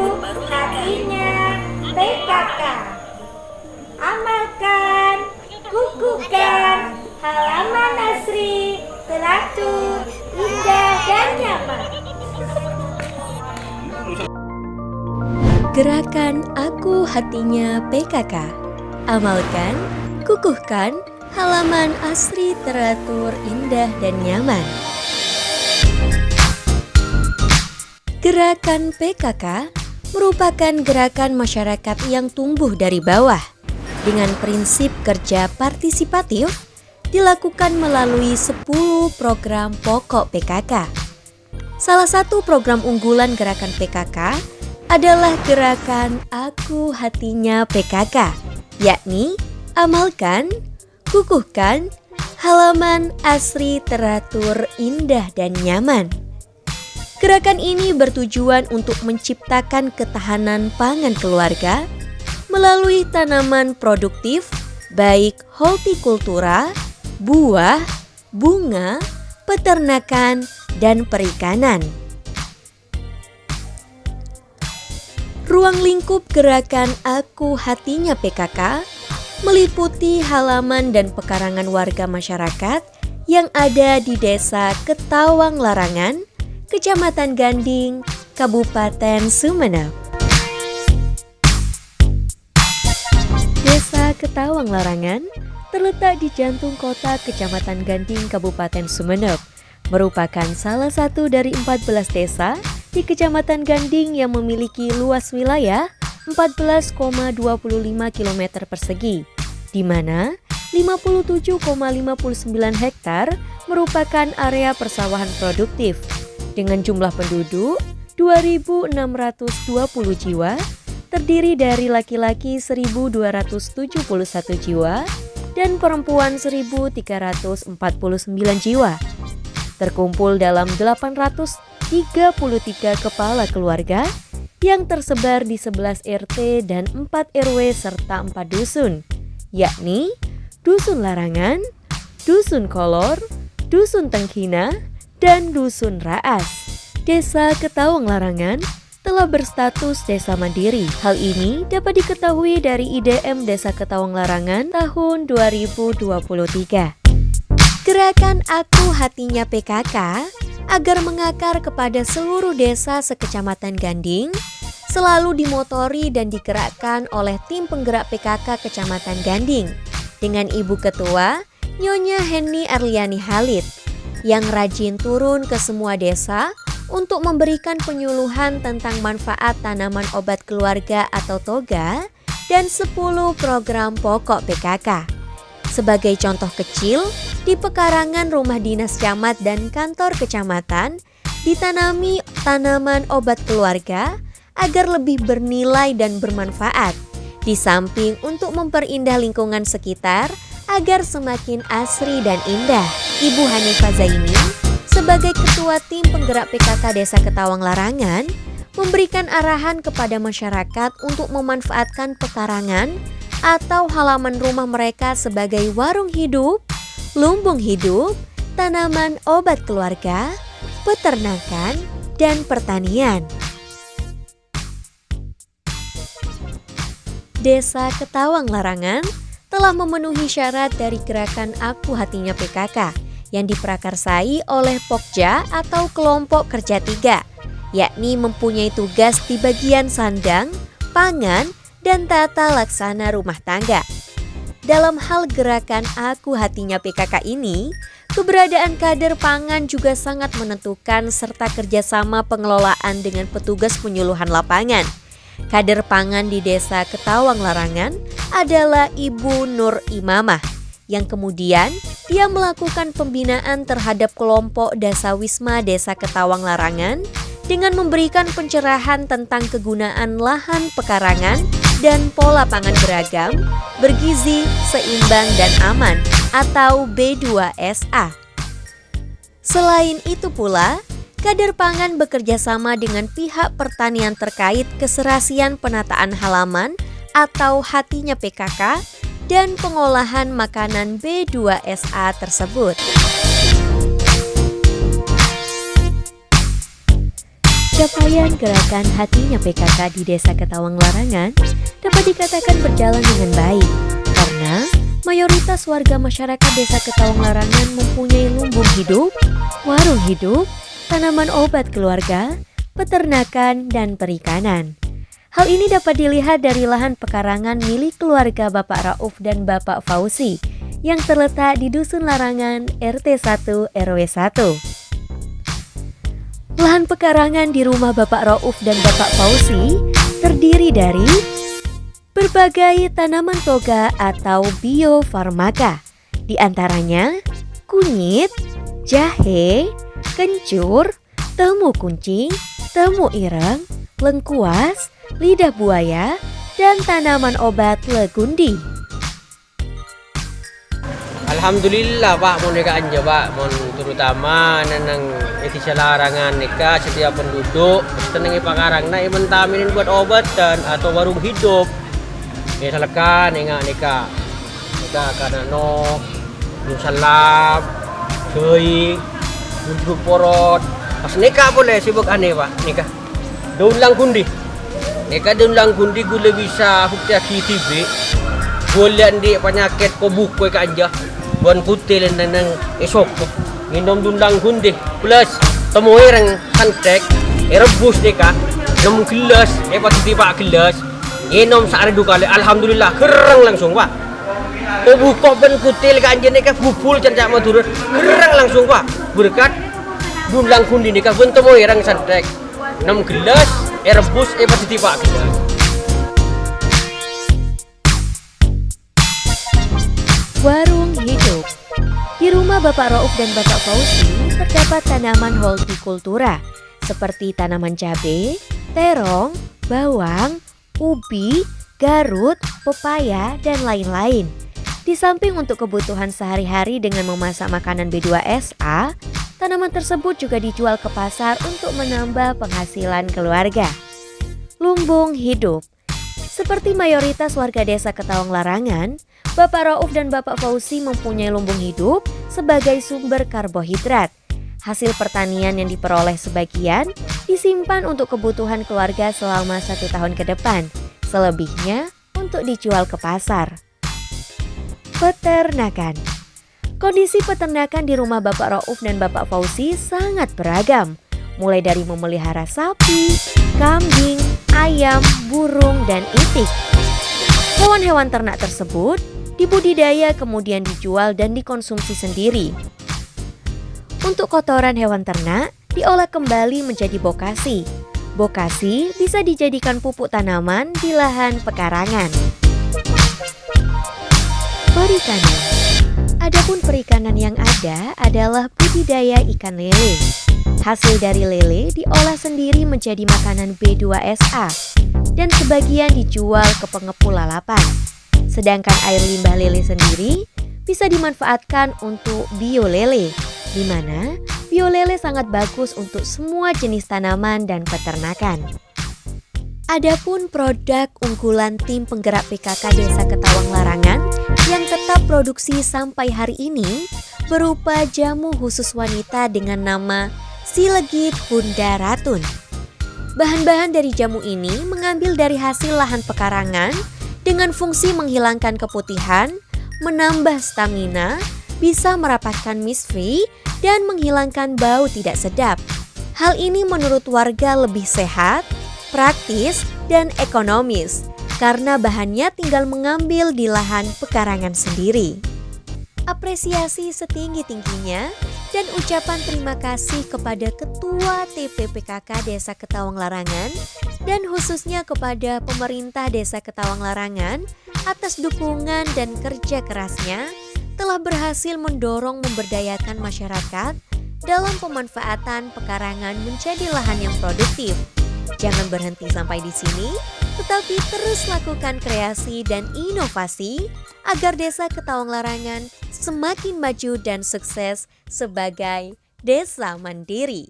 Aku hatinya PKK. Amalkan, kukuhkan, halaman asri, teratur, indah dan nyaman. Gerakan Aku Hatinya PKK. Amalkan, kukuhkan, halaman asri, teratur, indah dan nyaman. Gerakan PKK merupakan gerakan masyarakat yang tumbuh dari bawah dengan prinsip kerja partisipatif dilakukan melalui 10 program pokok PKK. Salah satu program unggulan gerakan PKK adalah gerakan Aku Hatinya PKK, yakni amalkan, kukuhkan, halaman asri, teratur, indah dan nyaman. Gerakan ini bertujuan untuk menciptakan ketahanan pangan keluarga melalui tanaman produktif, baik hortikultura, buah, bunga, peternakan, dan perikanan. Ruang lingkup gerakan Aku Hatinya PKK meliputi halaman dan pekarangan warga masyarakat yang ada di Desa Ketawang Larangan, Kecamatan Ganding, Kabupaten Sumeneb. Desa Ketawang Larangan terletak di jantung kota Kecamatan Ganding, Kabupaten Sumeneb, merupakan salah satu dari 14 desa di Kecamatan Ganding yang memiliki luas wilayah 14,25 km persegi, di mana 57,59 hektar merupakan area persawahan produktif, dengan jumlah penduduk 2.620 jiwa, terdiri dari laki-laki 1.271 jiwa dan perempuan 1.349 jiwa. Terkumpul dalam 833 kepala keluarga yang tersebar di 11 RT dan 4 RW serta 4 dusun, yakni Dusun Larangan, Dusun Kolor, Dusun Tengkina, dan Dusun Raas. Desa Ketawang Larangan telah berstatus desa mandiri. Hal ini dapat diketahui dari IDM Desa Ketawang Larangan tahun 2023. Gerakan Aku Hatinya PKK agar mengakar kepada seluruh desa sekecamatan Ganding selalu dimotori dan digerakkan oleh tim penggerak PKK Kecamatan Ganding dengan Ibu Ketua Nyonya Heni Arliani Halid yang rajin turun ke semua desa untuk memberikan penyuluhan tentang manfaat tanaman obat keluarga atau toga dan 10 program pokok PKK. Sebagai contoh kecil, di pekarangan rumah dinas camat dan kantor kecamatan ditanami tanaman obat keluarga agar lebih bernilai dan bermanfaat, di samping untuk memperindah lingkungan sekitar agar semakin asri dan indah. Ibu Hanifah Zaini sebagai Ketua Tim Penggerak PKK Desa Ketawang Larangan memberikan arahan kepada masyarakat untuk memanfaatkan pekarangan atau halaman rumah mereka sebagai warung hidup, lumbung hidup, tanaman obat keluarga, peternakan, dan pertanian. Desa Ketawang Larangan telah memenuhi syarat dari gerakan Aku Hatinya PKK yang diprakarsai oleh Pokja atau Kelompok Kerja 3, yakni mempunyai tugas di bagian sandang, pangan, dan tata laksana rumah tangga. Dalam hal gerakan Aku Hatinya PKK ini, keberadaan kader pangan juga sangat menentukan serta kerjasama pengelolaan dengan petugas penyuluhan lapangan. Kader pangan di Desa Ketawang Larangan adalah Ibu Nur Imamah, yang kemudian dia melakukan pembinaan terhadap kelompok Dasawisma Desa Ketawang Larangan dengan memberikan pencerahan tentang kegunaan lahan pekarangan dan pola pangan beragam, bergizi, seimbang, dan aman atau B2SA. Selain itu pula, Kadar Pangan bekerja sama dengan pihak pertanian terkait keserasian penataan halaman atau hatinya PKK dan pengolahan makanan B2SA tersebut. Capaian gerakan hatinya PKK di Desa Ketawang Larangan dapat dikatakan berjalan dengan baik karena mayoritas warga masyarakat Desa Ketawang Larangan mempunyai lumbung hidup, warung hidup, tanaman obat keluarga, peternakan, dan perikanan. Hal ini dapat dilihat dari lahan pekarangan milik keluarga Bapak Rauf dan Bapak Fauzi yang terletak di Dusun Larangan RT 1 RW 1. Lahan pekarangan di rumah Bapak Rauf dan Bapak Fauzi terdiri dari berbagai tanaman toga atau biofarmaka, di antaranya kunyit, jahe, kencur, temu kuncing, temu ireng, lengkuas, lidah buaya, dan tanaman obat legundi. Alhamdulillah Pak, mau neka anja Pak, mau terutama nenang etika larangan neka setiap penduduk tenang pakarang na imentamin buat obat dan atau warung hidup. Selekan neka karena no salam, cuy, duduk porot. Pas neka boleh sibuk aneh Pak, neka daun langkundi. Neka daun langkundi gula bisa hukti TB. Boleh di penyakit kobuk kue anja. Buan putih dan esok minum dundang gundi plus temu ireng santek rebus deka 6 gelas pasti Pak gelas minum sehari 2 kali alhamdulillah kerang langsung Pak buka ben putih kan deka bubul cancak matur kerang langsung Pak berkat dundang gundi deka pun temu ireng santek 6 gelas rebus pasti Pak gelas. Warung hidup. Di rumah Bapak Rauf dan Bapak Fauzi terdapat tanaman hortikultura seperti tanaman cabai, terong, bawang, ubi, garut, pepaya, dan lain-lain. Di samping untuk kebutuhan sehari-hari dengan memasak makanan B2SA, tanaman tersebut juga dijual ke pasar untuk menambah penghasilan keluarga. Lumbung hidup. Seperti mayoritas warga Desa Ketawang Larangan, Bapak Rauf dan Bapak Fauzi mempunyai lumbung hidup sebagai sumber karbohidrat. Hasil pertanian yang diperoleh sebagian disimpan untuk kebutuhan keluarga selama 1 tahun ke depan. Selebihnya untuk dijual ke pasar. Peternakan. Kondisi peternakan di rumah Bapak Rauf dan Bapak Fauzi sangat beragam. Mulai dari memelihara sapi, kambing, ayam, burung, dan itik. Hewan-hewan ternak tersebut dibudidaya kemudian dijual dan dikonsumsi sendiri. Untuk kotoran hewan ternak diolah kembali menjadi bokasi. Bokasi bisa dijadikan pupuk tanaman di lahan pekarangan. Perikanan. Adapun perikanan yang ada adalah budidaya ikan lele. Hasil dari lele diolah sendiri menjadi makanan B2SA dan sebagian dijual ke pengepul lalapan. Sedangkan air limbah lele sendiri bisa dimanfaatkan untuk biolele, di mana biolele sangat bagus untuk semua jenis tanaman dan peternakan. Adapun produk unggulan tim penggerak PKK Desa Ketawang Larangan yang tetap produksi sampai hari ini berupa jamu khusus wanita dengan nama Silegit Bunda Ratun. Bahan-bahan dari jamu ini mengambil dari hasil lahan pekarangan dengan fungsi menghilangkan keputihan, menambah stamina, bisa merapatkan misfi, dan menghilangkan bau tidak sedap. Hal ini menurut warga lebih sehat, praktis, dan ekonomis karena bahannya tinggal mengambil di lahan pekarangan sendiri. Apresiasi setinggi-tingginya dan ucapan terima kasih kepada Ketua TPPKK Desa Ketawang Larangan dan khususnya kepada pemerintah Desa Ketawang Larangan atas dukungan dan kerja kerasnya telah berhasil mendorong memberdayakan masyarakat dalam pemanfaatan pekarangan menjadi lahan yang produktif. Jangan berhenti sampai di sini, tetapi terus lakukan kreasi dan inovasi agar Desa Ketawang Larangan semakin maju dan sukses sebagai desa mandiri.